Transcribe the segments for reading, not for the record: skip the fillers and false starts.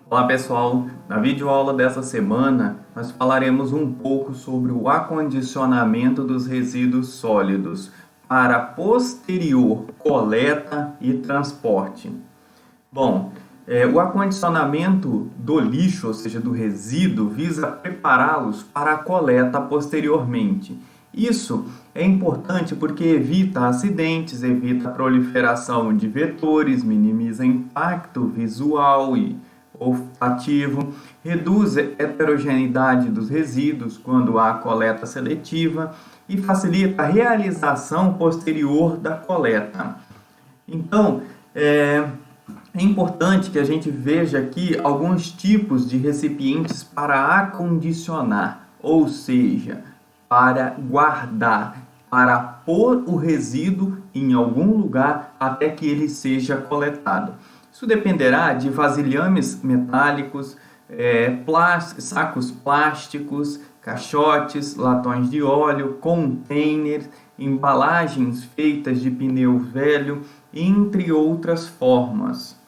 Olá pessoal, na videoaula dessa semana nós falaremos um pouco sobre o acondicionamento dos resíduos sólidos para posterior coleta e transporte. Bom, o acondicionamento do lixo, ou seja, do resíduo, visa prepará-los para a coleta posteriormente. Isso é importante porque evita acidentes, evita a proliferação de vetores, minimiza impacto visual e olfativo, reduz a heterogeneidade dos resíduos quando há coleta seletiva e facilita a realização posterior da coleta. Então, é importante que a gente veja aqui alguns tipos de recipientes para acondicionar, ou seja, para guardar, para pôr o resíduo em algum lugar até que ele seja coletado. Isso dependerá de vasilhames metálicos, sacos plásticos, caixotes, latões de óleo, containers, embalagens feitas de pneu velho, entre outras formas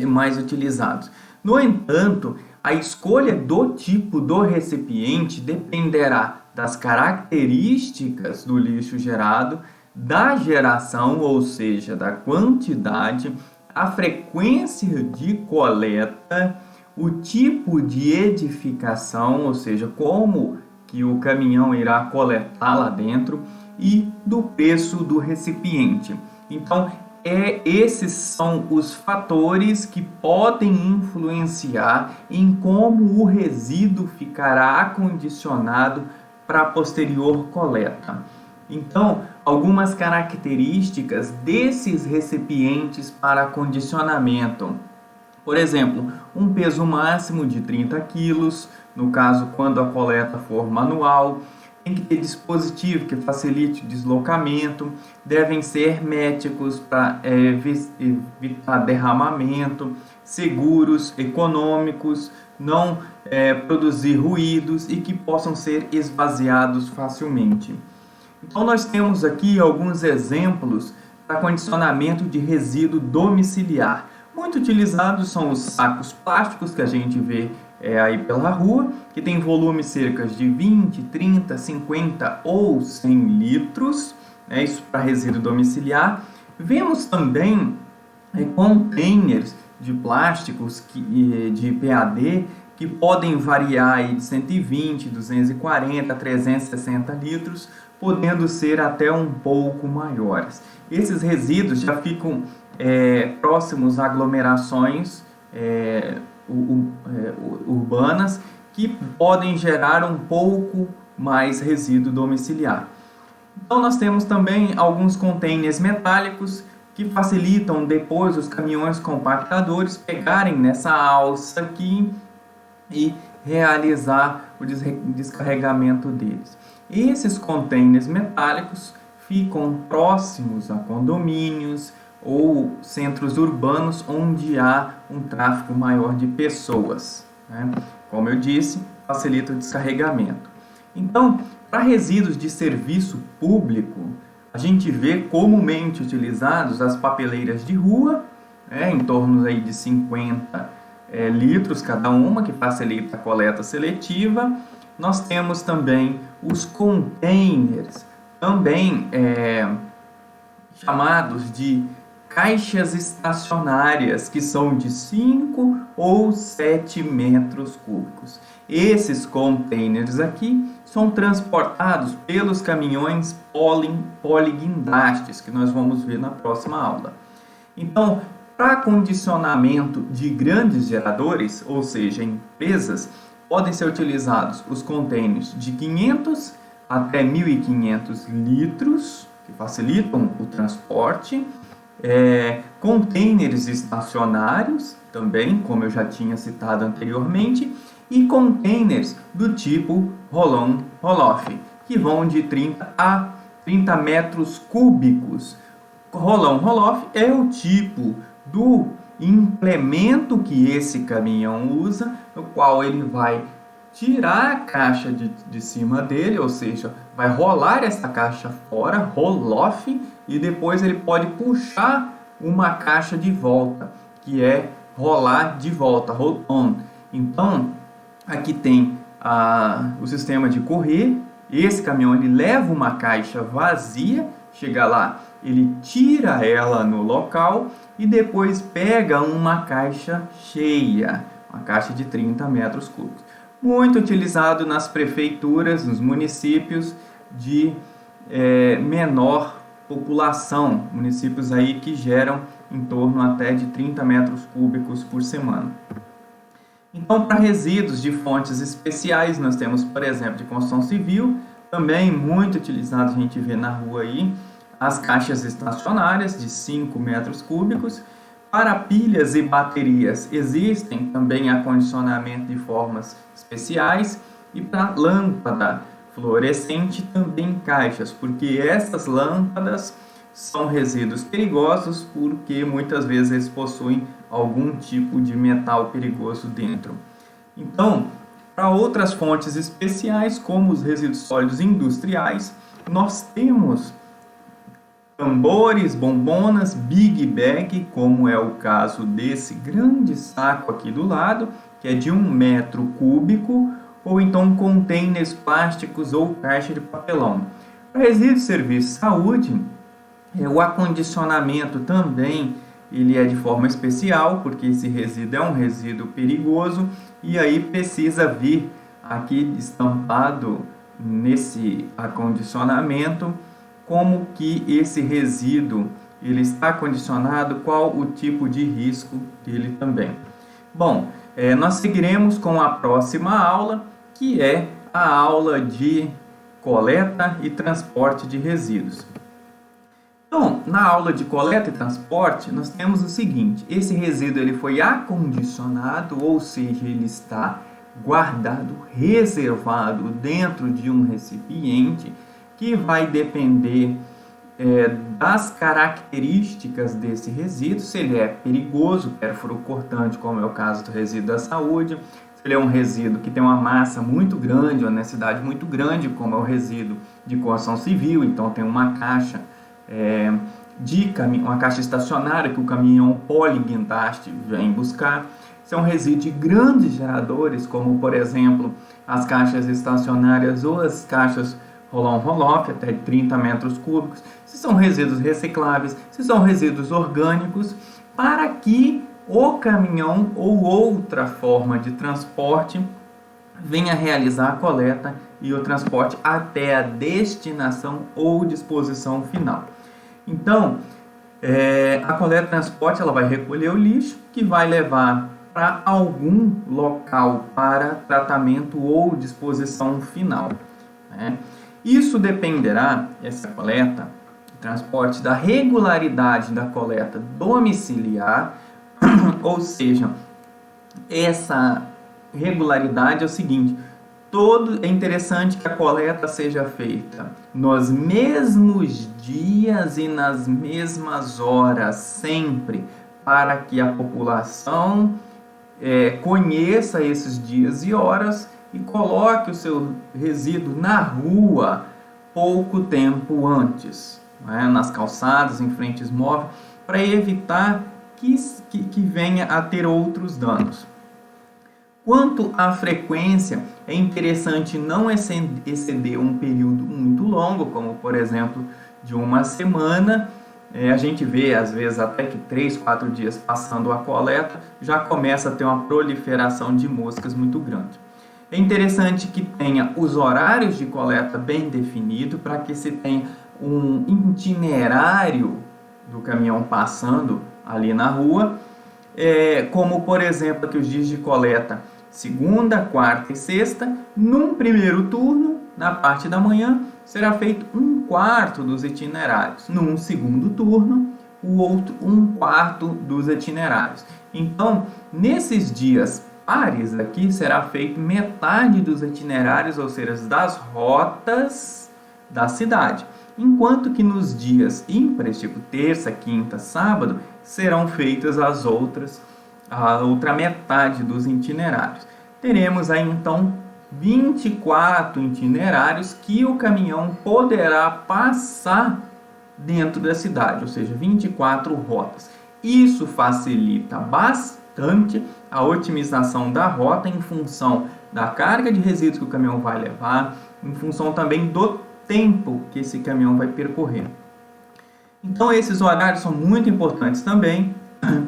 mais utilizados. No entanto, a escolha do tipo do recipiente dependerá das características do lixo gerado, da geração, ou seja, da quantidade, a frequência de coleta, o tipo de edificação, ou seja, como que o caminhão irá coletar lá dentro, e do preço do recipiente. Então, esses são os fatores que podem influenciar em como o resíduo ficará acondicionado para a posterior coleta. Então, algumas características desses recipientes para acondicionamento. Por exemplo, um peso máximo de 30 kg, no caso quando a coleta for manual. Tem que ter dispositivo que facilite o deslocamento, devem ser herméticos para evitar derramamento, seguros, econômicos, não produzir ruídos e que possam ser esvaziados facilmente. Então nós temos aqui alguns exemplos para condicionamento de resíduo domiciliar. Muito utilizados são os sacos plásticos que a gente vê aí pela rua, que tem volume cerca de 20, 30, 50 ou 100 litros, isso para resíduo domiciliar. Vemos também containers de plásticos de PAD que podem variar aí de 120, 240, 360 litros, podendo ser até um pouco maiores. Esses resíduos já ficam próximos a aglomerações urbanas que podem gerar um pouco mais resíduo domiciliar. Então nós temos também alguns containers metálicos que facilitam depois os caminhões compactadores pegarem nessa alça aqui e realizar o descarregamento deles. Esses containers metálicos ficam próximos a condomínios ou centros urbanos onde há um tráfego maior de pessoas, Como eu disse, facilita o descarregamento. Então, para resíduos de serviço público, a gente vê comumente utilizados as papeleiras de rua, em torno aí de 50 litros cada uma, que facilita a coleta seletiva. Nós temos também os containers, também chamados de caixas estacionárias, que são de 5 ou 7 metros cúbicos. Esses containers aqui são transportados pelos caminhões poliguindastes, que nós vamos ver na próxima aula. Então, para acondicionamento de grandes geradores, ou seja, empresas, podem ser utilizados os containers de 500 até 1.500 litros, que facilitam o transporte, containers estacionários, também, como eu já tinha citado anteriormente, e containers do tipo roll-on/roll-off, que vão de 30 a 30 metros cúbicos. Roll-on/roll-off é o tipo do implemento que esse caminhão usa, no qual ele vai tirar a caixa de cima dele, ou seja, vai rolar essa caixa fora, roll-off, e depois ele pode puxar uma caixa de volta, que é rolar de volta, roll on. Então, aqui tem o sistema de correr. Esse caminhão ele leva uma caixa vazia, chega lá, ele tira ela no local e depois pega uma caixa cheia, uma caixa de 30 metros cúbicos. Muito utilizado nas prefeituras, nos municípios de menor população, municípios aí que geram em torno até de 30 metros cúbicos por semana. Então, para resíduos de fontes especiais, nós temos, por exemplo, de construção civil, também muito utilizado, a gente vê na rua aí, as caixas estacionárias de 5 metros cúbicos. Para pilhas e baterias, existem também acondicionamento de formas especiais. E para lâmpada fluorescente, também caixas, porque essas lâmpadas são resíduos perigosos, porque muitas vezes eles possuem algum tipo de metal perigoso dentro. Então, para outras fontes especiais, como os resíduos sólidos industriais, nós temos tambores, bombonas, big bag, como é o caso desse grande saco aqui do lado, que é de 1 metro cúbico, ou então containers plásticos ou caixa de papelão. Para resíduos de serviço de saúde, o acondicionamento também ele é de forma especial, porque esse resíduo é um resíduo perigoso e aí precisa vir aqui estampado nesse acondicionamento como que esse resíduo ele está condicionado, qual o tipo de risco dele também. Bom, nós seguiremos com a próxima aula, que é a aula de coleta e transporte de resíduos. Então, na aula de coleta e transporte, nós temos o seguinte: esse resíduo ele foi acondicionado, ou seja, ele está guardado, reservado dentro de um recipiente que vai depender das características desse resíduo, se ele é perigoso, pérfuro cortante, como é o caso do resíduo da saúde, se ele é um resíduo que tem uma massa muito grande, uma necessidade muito grande, como é o resíduo de construção civil, então tem uma caixa uma caixa estacionária que o caminhão poliguindaste vem buscar. Se é um resíduo de grandes geradores, como por exemplo as caixas estacionárias ou as caixas roll-on roll-off, até 30 metros cúbicos, se são resíduos recicláveis, se são resíduos orgânicos, para que o caminhão ou outra forma de transporte venha realizar a coleta e o transporte até a destinação ou disposição final. Então, a coleta e transporte ela vai recolher o lixo que vai levar para algum local para tratamento ou disposição final, né? Isso dependerá, essa coleta e transporte, da regularidade da coleta domiciliar, ou seja, essa regularidade é o seguinte: é interessante que a coleta seja feita nos mesmos dias e nas mesmas horas, sempre, para que a população conheça esses dias e horas e coloque o seu resíduo na rua pouco tempo antes, né, nas calçadas, em frentes móveis, para evitar que venha a ter outros danos. Quanto à frequência, é interessante não exceder um período muito longo, como por exemplo de uma semana. A gente vê às vezes até que 3, 4 dias passando a coleta, já começa a ter uma proliferação de moscas muito grande. É interessante que tenha os horários de coleta bem definido, para que se tenha um itinerário do caminhão passando ali na rua, como por exemplo aqui os dias de coleta segunda, quarta e sexta. Num primeiro turno, na parte da manhã, será feito 1/4 dos itinerários. Num segundo turno, o outro 1/4 dos itinerários. Então, nesses dias pares aqui, será feito metade dos itinerários, ou seja, das rotas da cidade. Enquanto que nos dias ímpares, tipo terça, quinta, sábado, serão feitas a outra metade dos itinerários. Teremos aí então 24 itinerários que o caminhão poderá passar dentro da cidade, ou seja, 24 rotas. Isso facilita bastante importante a otimização da rota em função da carga de resíduos que o caminhão vai levar, em função também do tempo que esse caminhão vai percorrer. Então esses horários são muito importantes também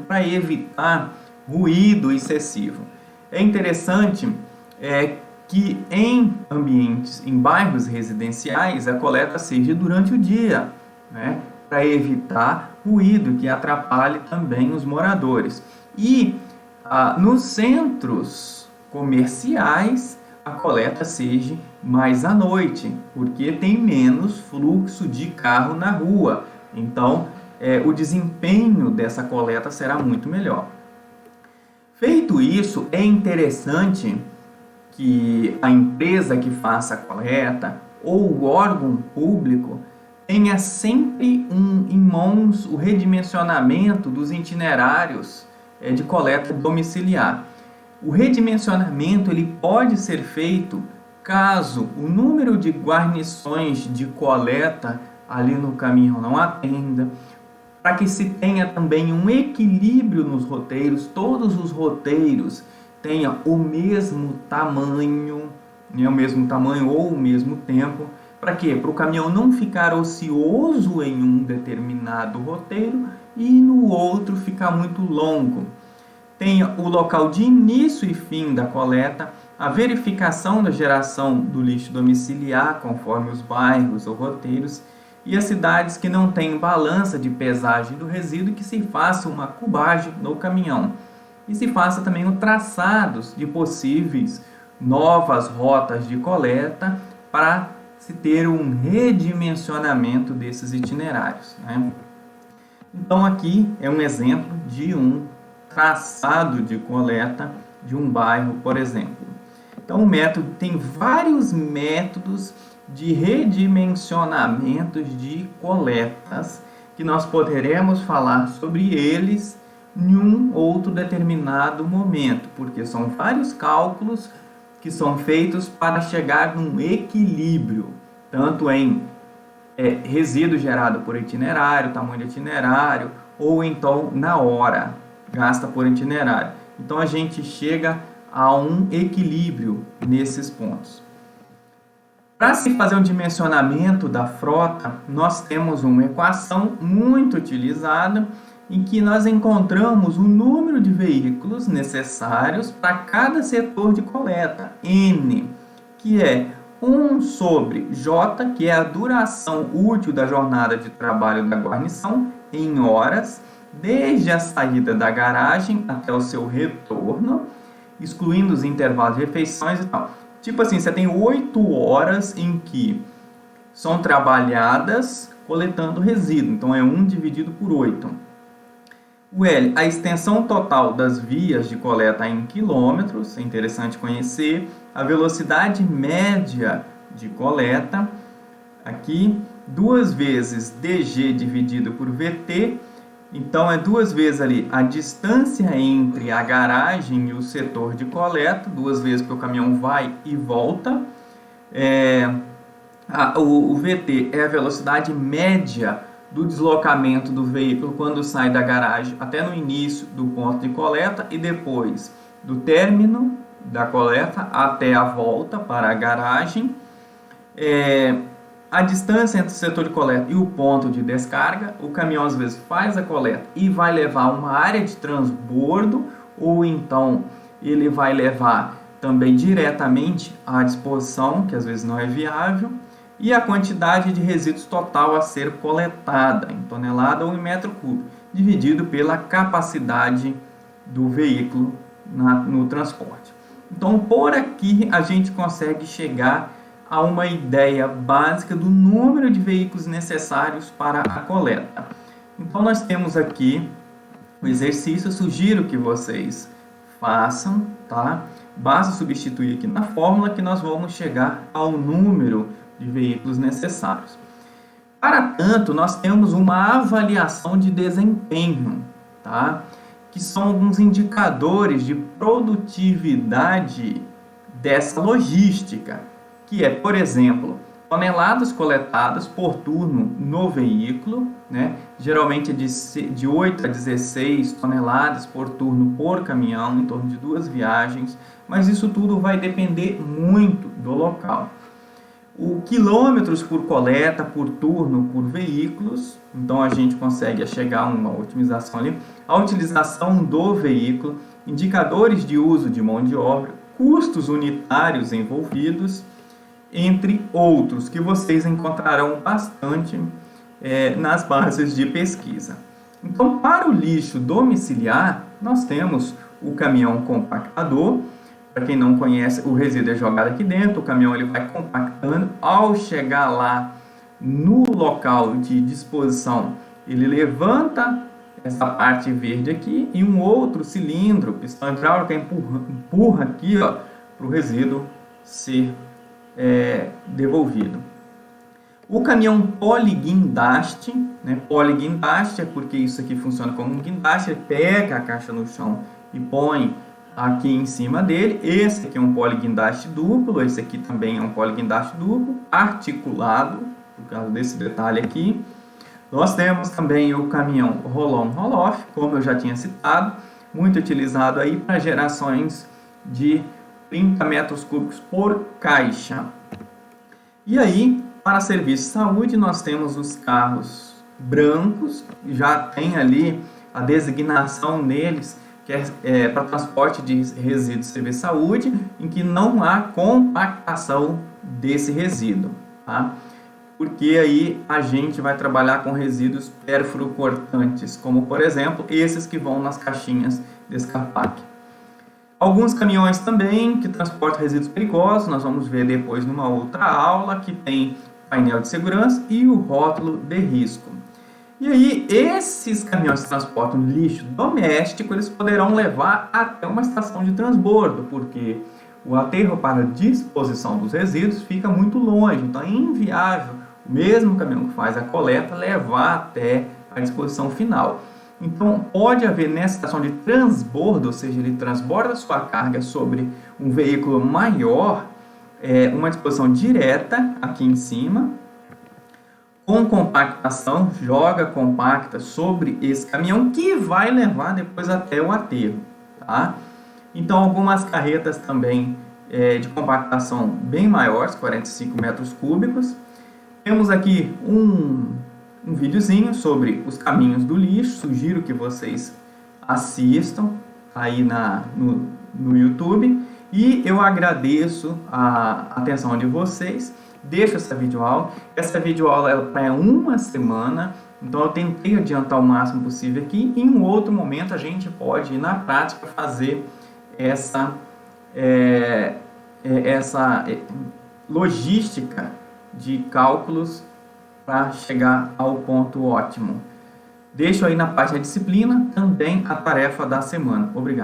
para evitar ruído excessivo. É interessante que em ambientes, em bairros residenciais, a coleta seja durante o dia, né, para evitar ruído que atrapalhe também os moradores. E nos centros comerciais, a coleta seja mais à noite, porque tem menos fluxo de carro na rua. Então, o desempenho dessa coleta será muito melhor. Feito isso, é interessante que a empresa que faça a coleta ou o órgão público tenha sempre em mãos o redimensionamento dos itinerários de coleta domiciliar. O redimensionamento ele pode ser feito caso o número de guarnições de coleta ali no caminhão não atenda, para que se tenha também um equilíbrio nos roteiros, todos os roteiros tenham o mesmo tamanho, ou o mesmo tempo. Para quê? Para o caminhão não ficar ocioso em um determinado roteiro e no outro ficar muito longo. Tenha o local de início e fim da coleta, a verificação da geração do lixo domiciliar, conforme os bairros ou roteiros, e as cidades que não têm balança de pesagem do resíduo, que se faça uma cubagem no caminhão. E se faça também o traçados de possíveis novas rotas de coleta para se ter um redimensionamento desses itinerários, né? Então aqui é um exemplo de um traçado de coleta de um bairro, por exemplo. Então o método tem vários métodos de redimensionamentos de coletas que nós poderemos falar sobre eles em um outro determinado momento, porque são vários cálculos que são feitos para chegar num equilíbrio, tanto em resíduo gerado por itinerário, tamanho de itinerário, ou então na hora gasta por itinerário. Então a gente chega a um equilíbrio nesses pontos. Para se fazer um dimensionamento da frota, nós temos uma equação muito utilizada em que nós encontramos o número de veículos necessários para cada setor de coleta, N, que é 1 sobre J, que é a duração útil da jornada de trabalho da guarnição, em horas, desde a saída da garagem até o seu retorno, excluindo os intervalos de refeições e tal. Tipo assim, você tem 8 horas em que são trabalhadas coletando resíduo. Então, é 1 dividido por 8. O L, a extensão total das vias de coleta em quilômetros, é interessante conhecer. A velocidade média de coleta, aqui, 2 vezes DG dividido por VT. Então, é 2 vezes ali a distância entre a garagem e o setor de coleta, 2 vezes que o caminhão vai e volta. O VT é a velocidade média do deslocamento do veículo quando sai da garagem até no início do ponto de coleta e depois do término da coleta até a volta para a garagem. A distância entre o setor de coleta e o ponto de descarga, o caminhão às vezes faz a coleta e vai levar uma área de transbordo, ou então ele vai levar também diretamente à disposição, que às vezes não é viável, e a quantidade de resíduos total a ser coletada, em tonelada ou em metro cúbico, dividido pela capacidade do veículo no transporte. Então, por aqui a gente consegue chegar a uma ideia básica do número de veículos necessários para a coleta. Então, nós temos aqui o exercício, eu sugiro que vocês façam, tá? Basta substituir aqui na fórmula que nós vamos chegar ao número de veículos necessários. Para tanto, nós temos uma avaliação de desempenho, tá? Que são alguns indicadores de produtividade dessa logística, que é, por exemplo, toneladas coletadas por turno no veículo, né? Geralmente de 8 a 16 toneladas por turno por caminhão, em torno de 2 viagens, mas isso tudo vai depender muito do local. O quilômetros por coleta, por turno, por veículos, então a gente consegue chegar a uma otimização ali. A utilização do veículo, indicadores de uso de mão de obra, custos unitários envolvidos, entre outros, que vocês encontrarão bastante nas bases de pesquisa. Então, para o lixo domiciliar, nós temos o caminhão compactador. Para quem não conhece, o resíduo é jogado aqui dentro, o caminhão ele vai compactando. Ao chegar lá no local de disposição, ele levanta essa parte verde aqui e um outro cilindro, pistão hidráulico, empurra aqui para o resíduo ser devolvido. O caminhão poliguindaste, né? Poliguindaste é porque isso aqui funciona como um guindaste, ele pega a caixa no chão e põe aqui em cima dele. Esse aqui é um poliguindaste duplo, esse aqui também é um poliguindaste duplo, articulado, por causa desse detalhe aqui. Nós temos também o caminhão roll-on roll-off, como eu já tinha citado, muito utilizado aí para gerações de 30 metros cúbicos por caixa. E aí, para serviço de saúde, nós temos os carros brancos, já tem ali a designação neles, que é para transporte de resíduos de serviço de saúde, em que não há compactação desse resíduo, tá? Porque aí a gente vai trabalhar com resíduos perfluorocortantes, como por exemplo, esses que vão nas caixinhas de Scapac. Alguns caminhões também que transportam resíduos perigosos, nós vamos ver depois numa outra aula, que tem painel de segurança e o rótulo de risco. E aí, esses caminhões que transportam lixo doméstico, eles poderão levar até uma estação de transbordo, porque o aterro para disposição dos resíduos fica muito longe, então é inviável o mesmo caminhão que faz a coleta levar até a disposição final. Então, pode haver nessa estação de transbordo, ou seja, ele transborda sua carga sobre um veículo maior, uma disposição direta aqui em cima, com compactação, joga compacta sobre esse caminhão que vai levar depois até o aterro, tá? Então, algumas carretas também de compactação bem maiores, 45 metros cúbicos. Temos aqui um videozinho sobre os caminhos do lixo, sugiro que vocês assistam aí no YouTube. E eu agradeço a atenção de vocês. Deixo essa videoaula. Essa videoaula é uma semana, então eu tentei adiantar o máximo possível aqui. Em um outro momento a gente pode ir na prática fazer essa logística de cálculos para chegar ao ponto ótimo. Deixo aí na parte da disciplina também a tarefa da semana. Obrigado.